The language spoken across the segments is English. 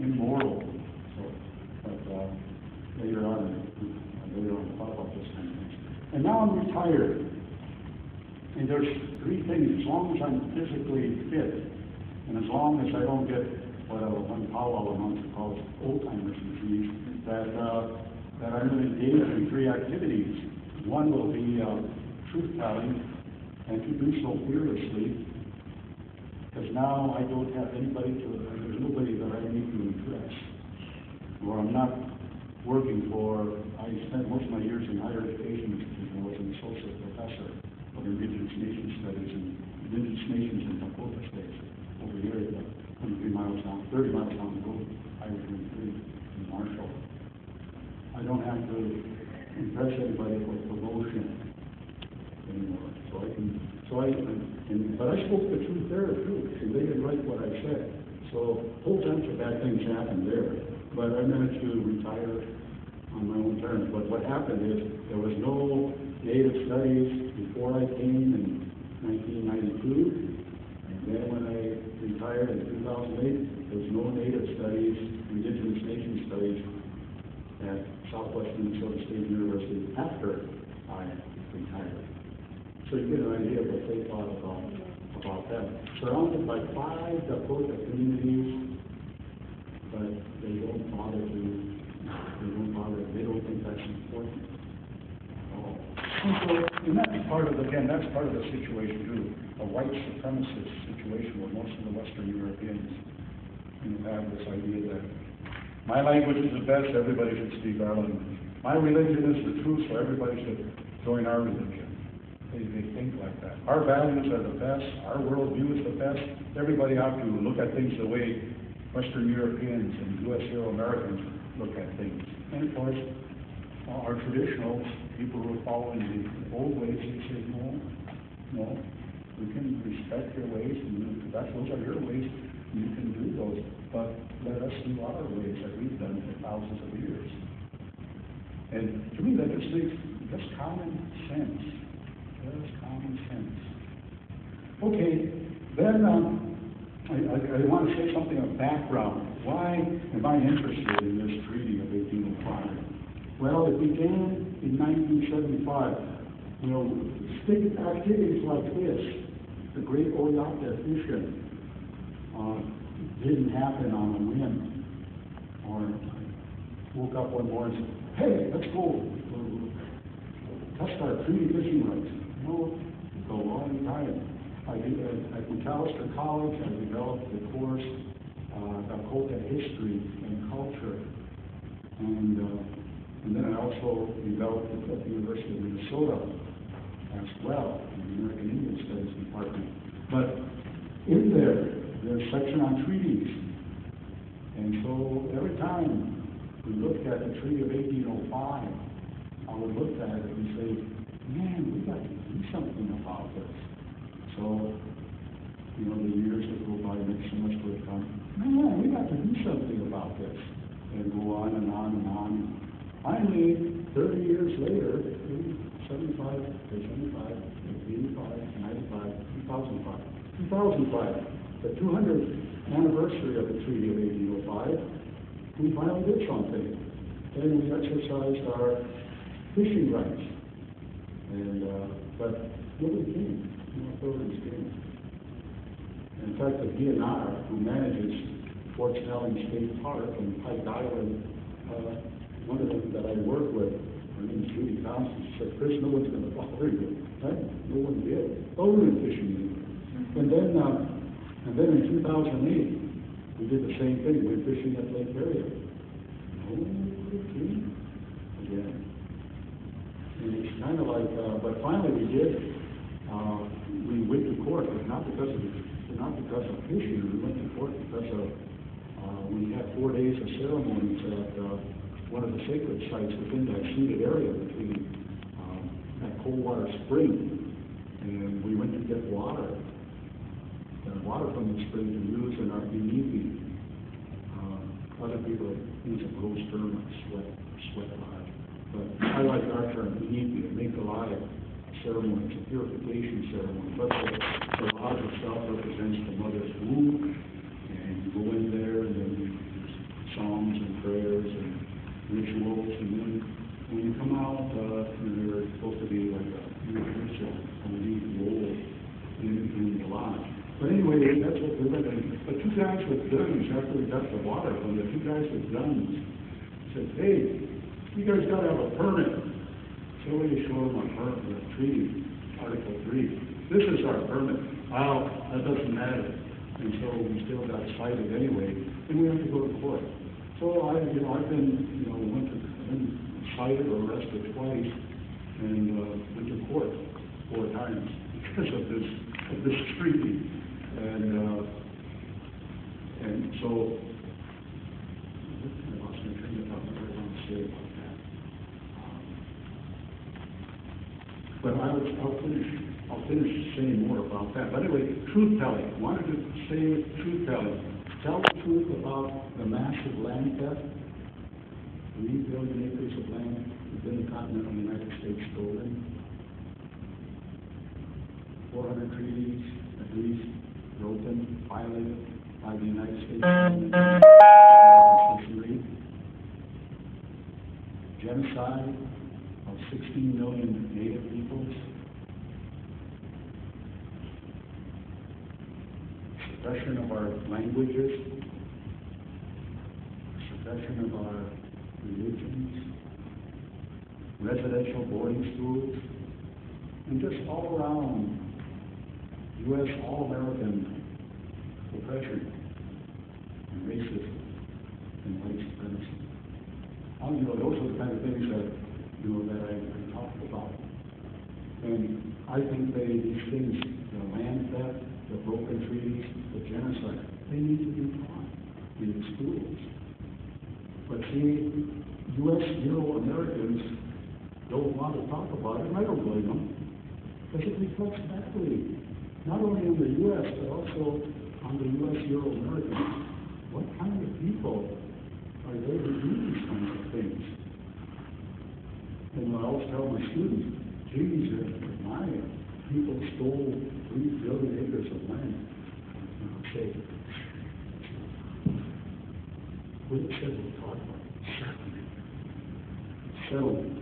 immortal. So, but later on we'll talk about this kind of things. And now I'm retired. And there's three things: as long as I'm physically fit, and as long as I don't get what one powwow amongst calls old-timers disease, that I'm going to engage in three activities. One will be truth-telling, and to do so fearlessly, because now I don't have anybody there's nobody that I need to impress, or I'm not working for. I spent most of my years in higher education institution. I was an associate professor of Indigenous Nation Studies and Indigenous Nations in Dakota States, over here, 23 miles down, 30 miles down the road, Highway 23 in Marshall. I don't have to impress anybody with promotion anymore. But I spoke the truth there too, and they didn't like what I said. So a whole bunch of bad things happened there. But I managed to retire on my own terms. But what happened is there was no Native studies before I came in 1992. And then when I retired in 2008, there was no Native studies, Indigenous Nation studies at Southwestern Minnesota State University after I retired. So you get an idea of what they thought about that. Surrounded by 5 Dakota communities, but they don't think that's important at all. And that's part of the situation too, a white supremacist situation where most of the Western Europeans have this idea that my language is the best, everybody should speak our language. My religion is the truth, so everybody should join our religion. They think like that. Our values are the best, our worldview is the best. Everybody ought to look at things the way Western Europeans and U.S. Euro-Americans look at things. And of course, our traditionals, people who are following the old ways, they say, no, we can respect your ways, and those are your ways, you can do those, but let us do our ways that we've done for thousands of years. And to me, that just makes just common sense. Just common sense. Okay, then I want to say something of background. Why am I interested in this treaty of 1805? Well, it began in 1975. State activities like this, the Great Oyata Fishing, didn't happen on a whim. Or I woke up one morning and said, hey, let's go test our treaty fishing rights. No, it's a long time. I did at McAllister College. I developed the course Dakota History and Culture, and then I also developed it at the University of Minnesota as well, in the American Indian Studies Department. But in there's a section on treaties, and so every time we looked at the Treaty of 1805, I would look at it and say, man, we got to do something about this. So, the years that go by make so much good come. Man, we got to do something about this. And go on and on and on. Finally, 30 years later, 75, 85, 95, 2005, the 200th anniversary of the Treaty of 1805, we finally did something. And we exercised our fishing rights. But nobody came. Authorities came. In fact, the DNR, who manages Fort Snelling State Park and Pike Island, one of them that I work with, her name is Judy Thompson, she said, Chris, no one's going to bother you. Right? No one did. Oh, we were fishing. And then in 2008, we did the same thing. We were fishing at Lake Area. Nobody came again. And it's kind of like, but finally we did. We went to court, but not because of fishing. We went to court because of we had 4 days of ceremonies at one of the sacred sites within that ceded area between that Coldwater Spring, and we went to get water from the spring to use in our Binipi. Other people use a gross term like sweat lodge. But I like our term, Binipi, to make alive ceremony. It's a purification ceremony. But the lodge itself represents the mother's womb, and you go in there and then you guns after we got the water from the two guys with guns. Said, hey, you guys got to have a permit. So we showed them a permit, the treaty, Article 3. This is our permit. Well, that doesn't matter. And so we still got cited anyway, and we have to go to court. So I've been, cited or arrested twice, and went to court 4 times because of this treaty. And so, I lost my train of thought. What I want to say about that. But I'll finish saying more about that. But anyway, truth-telling. I wanted to say truth-telling. Tell the truth about the massive land theft. 3 billion acres of land within the continental United States stolen. 400 treaties, at least, broken, violated by the United States government. Genocide of 16 million native peoples. Suppression of our languages. Suppression of our religions. Residential boarding schools. And just all around U.S. all-American oppression and racism and white supremacy. Those are the kind of things that, that I talked about. And I think these things, the land theft, the broken treaties, the genocide, they need to be taught in schools. But see, U.S. Euro-Americans don't want to talk about it, and I don't blame them, because it reflects badly, not only on the U.S., but also on the U.S. Euro-Americans. What kind of people are they to do these kinds of things? And I always tell my students, geez, my people stole 3 billion acres of land. And I'll say, what it said we'll talk about settlement. Settlement.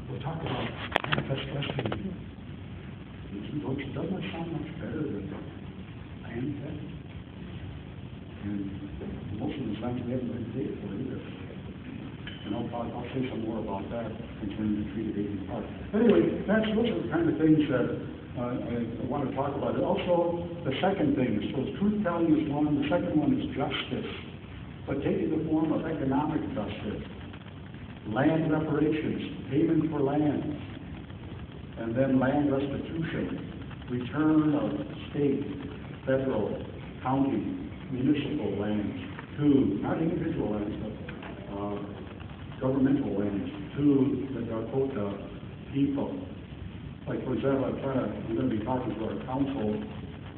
We'll talk about manifest destiny. Doesn't it sound much better than land theft? And most of the times we haven't been paid for either. And I'll say some more about that concerning the treaty of Agent Park. Anyway, those are the kind of things that I want to talk about. Also, the second thing, so truth-telling is one, the second one is justice, but taking the form of economic justice, land reparations, payment for land, and then land restitution, return of state, federal, county, municipal lands to, not individual lands, but governmental lands to the Dakota people. Like, for example, I'm going to be talking to our council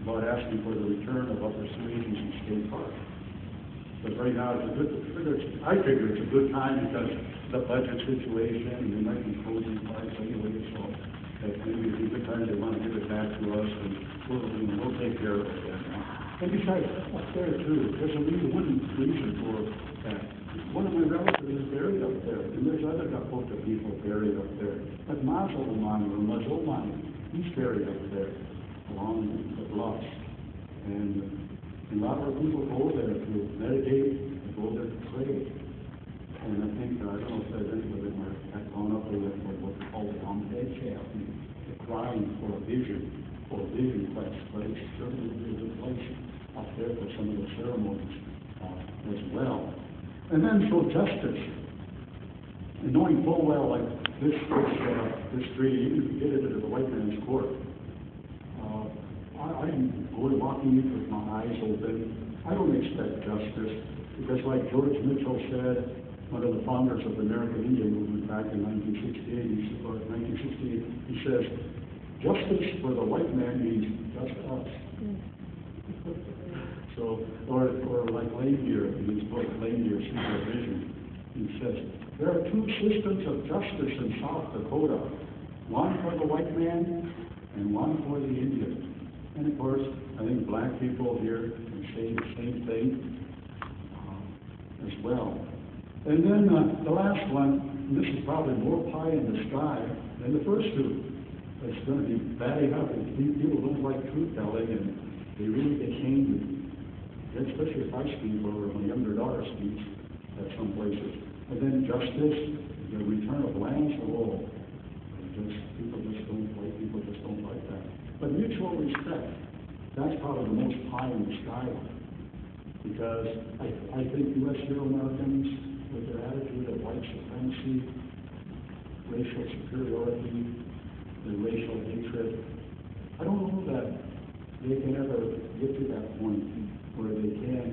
about asking for the return of Upper Sioux Agency State Park. But right now, I figure it's a good time because the budget situation, and they might be closing parks anyway, so that maybe it's a good time they want to give it back to us, and we'll take care of it then. And besides, up there too, there's a reason for that. One of my relatives is buried up there, and there's other Dakota people buried up there. But Mazomani, he's buried up there along the bluffs. And a lot of people go there to meditate, to go there to pray. And I think, I don't know if there's anybody that have gone up there with what's called the nunmpa, crying for a vision quest, but it's certainly a good place up there for some of the ceremonies as well. And then so justice, and knowing full well, like this treaty, even if you get it into the white man's court, I'm going walking in with my eyes open. I don't expect justice, because like George Mitchell said, one of the founders of the American Indian movement back in 1968, he says, justice for the white man means just us. So, or like Lanier in his book, Lanier, Supervision, he says, there are 2 systems of justice in South Dakota, one for the white man and one for the Indian. And of course, I think black people here can say the same thing as well. And then the last one, and this is probably more pie in the sky than the first 2. It's going to be batting up, and people don't like truth-telling, and they really get angry. especially if I speak or my younger daughter speaks at some places. And then justice, the return of lands, white people just don't like that. But mutual respect, that's probably the most pie in the sky one. Because I think U.S. Euro-Americans, with their attitude of white supremacy, racial superiority, and racial hatred, I don't know that they can ever get to that point where they can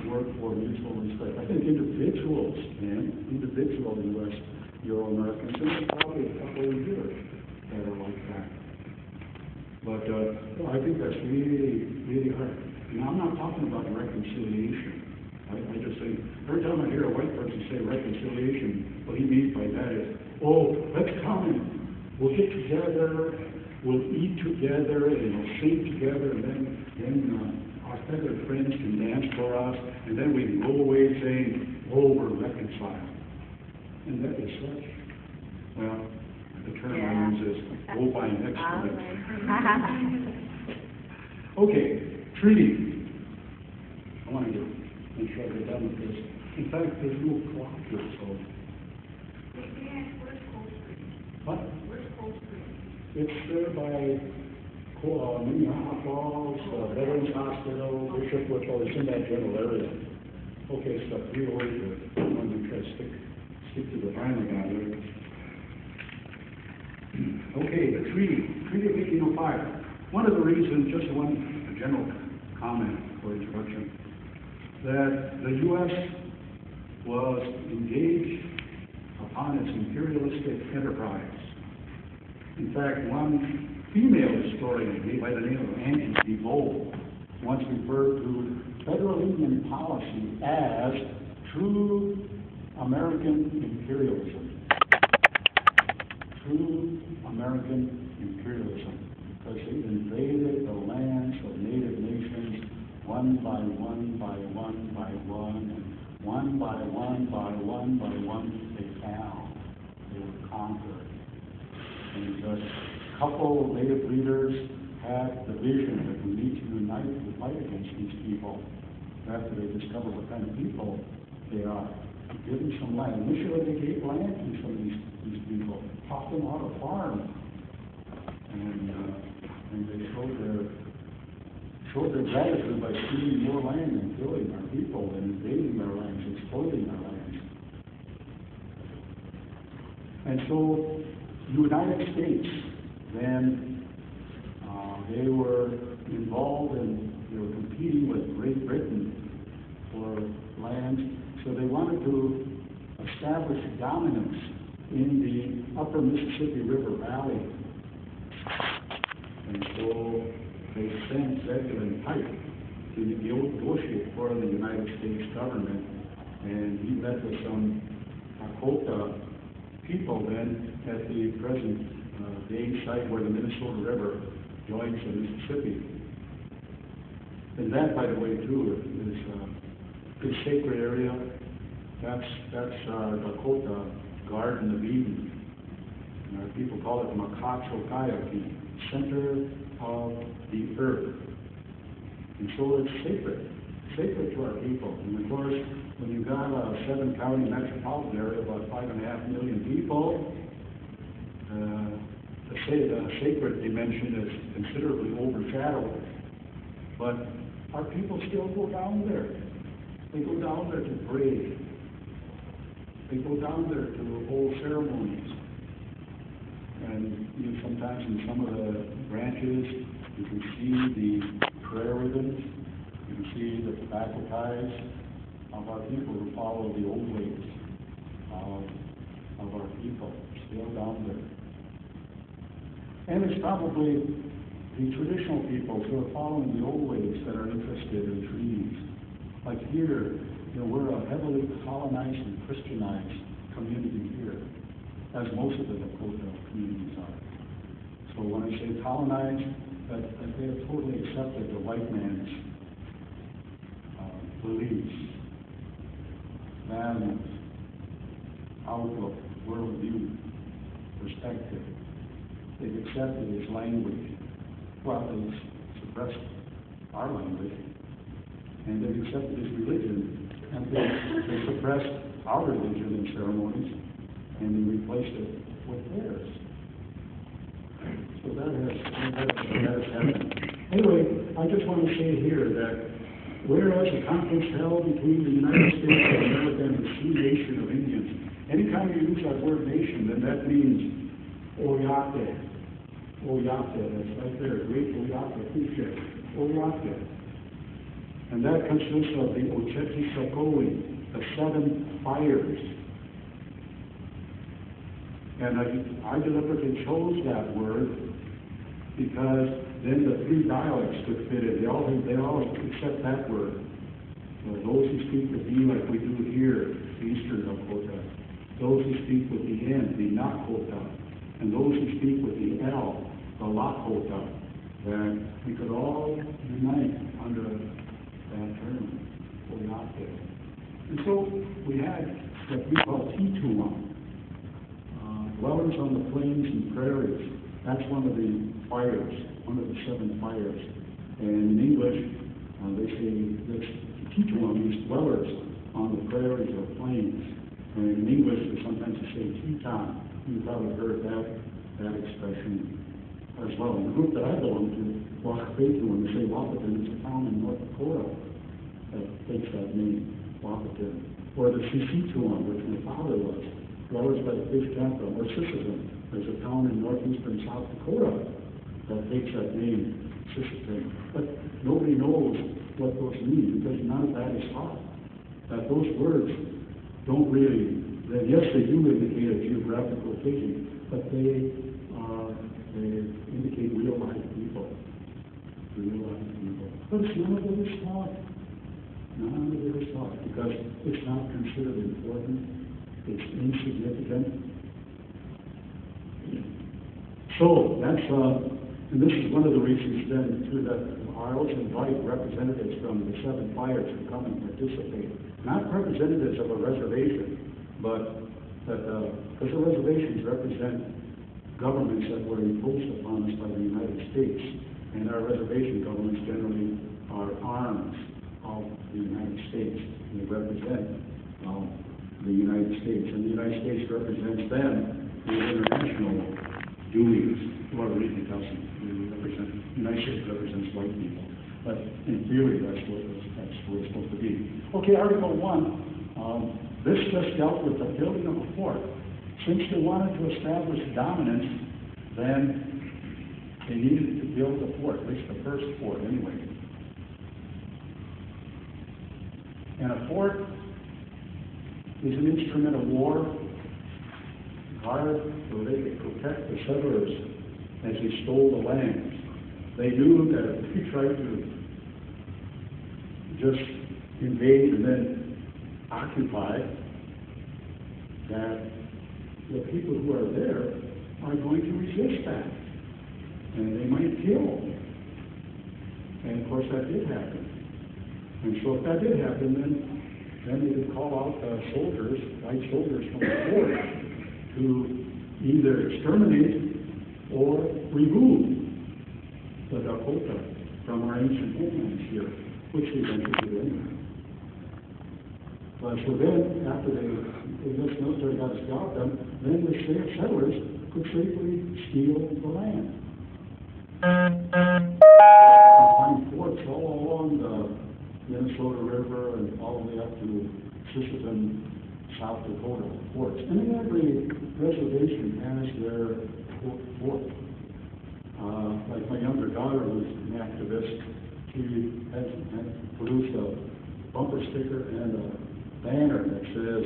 work for mutual respect. I think individuals can, individual U.S. Euro-Americans, and there's probably a couple in here that are like that. But I think that's really, really hard. And I'm not talking about reconciliation. I just think, every time I hear a white person say reconciliation, what he means by that is, oh, let's come and we'll get together, we'll eat together, and we'll sing together, and then our feathered friends can dance for us, and then we can go away saying, oh, we're reconciled. And that is such, well, the term I use is go by an excellence. Okay, treaty. I want to make sure I get done with this. In fact, there's no clock here, so. Where's Cold Spring? What? Where's Cold Spring? It's there by Minnehaha Falls, Veterans Hospital, Bishop Whittle. It's in that general area. Okay, so real over here. I'm going to try to stick to the final guy there. Okay, the Treaty of 1805. One of the reasons, just one general comment for introduction, that the U.S. was engaged upon its imperialistic enterprise. In fact, one female historian by the name of Angie DeVoe once referred to federal Indian policy as true American imperialism. True American imperialism. Because they invaded the lands of native nations one by one by one by one, and one by one by one by one, they fell. They were conquered. And a couple of native leaders had the vision that we need to unite to fight against these people after they discover what kind of people they are. Give them some land. Initially, they gave land to some of these people, taught them how to farm, and they showed their gratitude by stealing more land and killing our people and invading our lands, exploiting our lands. And so, the United States then they were involved and they were competing with Great Britain for land. So they wanted to establish dominance in the upper Mississippi River Valley. And so they sent Zebulon Pike to negotiate for the United States government. And he met with some Lakota people then at the present day site where the Minnesota River joins the Mississippi. And that, by the way, too, is a sacred area. That's Dakota Garden of Eden. And our people call it Makacho Kayaki, center of the earth. And so it's sacred to our people. And of course, when you've got a 7-county metropolitan area, about 5.5 million people, the sacred dimension is considerably overshadowed. But our people still go down there. They go down there to pray. They go down there to hold ceremonies. And sometimes in some of the branches, you can see the prayer ribbons. You can see the tobacco ties of our people who follow the old ways of our people, still down there. And it's probably the traditional peoples who are following the old ways that are interested in trees. Like here, we're a heavily colonized and Christianized community here, as most of the Dakota communities are. So when I say colonized, that they have totally accepted the white man's beliefs, values, outlook, worldview, perspective. They've accepted his language. Well, they've suppressed our language, and they've accepted his religion, and they suppressed our religion and ceremonies, and they replaced it with theirs. So that has happened. Anyway, I just want to say here that whereas a conference held between the United States of America and the Sioux Nation of Indians, anytime you use that word nation, then that means Oyate. Oyate, that's right there, great Oyate, Kushe, Oyate. And that consists of the Ocheti Sakoi, the 7 fires. And I deliberately chose that word because then the 3 dialects could fit in. They all accept that word. Those who speak with D like we do here, the Eastern Dakota. Those who speak with the N, the Nakota. And those who speak with the L, the Lakota. That we could all unite under that term, Oyate. And so we had what we call T2, dwellers on the plains and prairies. That's one of the fires, one of the 7 fires. And in English, they say this T2 means dwellers on the prairies or plains. And in English, sometimes they say Teton. You've probably heard that expression as well. In the group that I belong to, Wapapetu, when they say Wapaton, it's a town in North Dakota that takes that name, Wapaton. Or the Sissetuan, which my father was, dwellers by the fish capital, or Sisseton. There's a town in northeastern South Dakota that takes that name, Sisseton. But nobody knows what those mean because none of that is taught. That those words don't really, yes, they do indicate a geographic location, but they indicate real life people. Real life people. But none of it is taught. None of it is taught because it's not considered important. It's insignificant. So that's, and this is one of the reasons then too that I always invite representatives from the 7 fires to come and participate. Not representatives of a reservation, but that, because the reservations represent governments that were imposed upon us by the United States, and our reservation governments generally are arms of the United States. They represent the United States, and the United States represents them in international duties. Well, it really doesn't. The United States represents white people, but in theory, that's what it's supposed to be. Okay, Article 1. This just dealt with the building of a fort. Since they wanted to establish dominance, then they needed to build a fort, at least the first fort anyway. And a fort is an instrument of war, guard, so they could protect the settlers as they stole the land. They knew that if they tried to just invade and then occupy, that the people who are there are going to resist that, and they might kill. And of course that did happen. And so if that did happen, then they could call out soldiers, white soldiers from the fort, to either exterminate or remove the Dakota from our ancient homelands here, which they eventually did anyway. So then, after the U.S. military got a job done, then the settlers could safely steal the land. You find forts all along the Minnesota River and all the way up to Sisseton, South Dakota, forts. And every reservation has their fort. Like my younger daughter was an activist. She has produced a bumper sticker and a banner that says,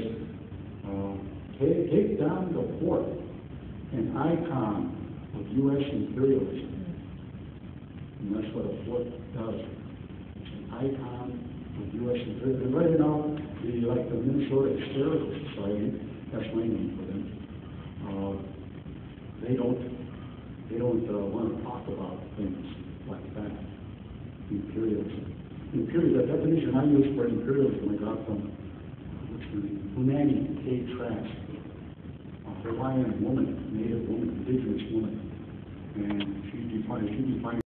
take down the fort, an icon of U.S. imperialism. And that's what a fort does. It's an icon of U.S. imperialism. And right now, the Minnesota Historical Society, that's my name for them, they don't want to talk about things like that. Imperialism. The definition I use for imperialism I got from Hunani K. Trask, a Hawaiian woman, native woman, indigenous woman, and she defined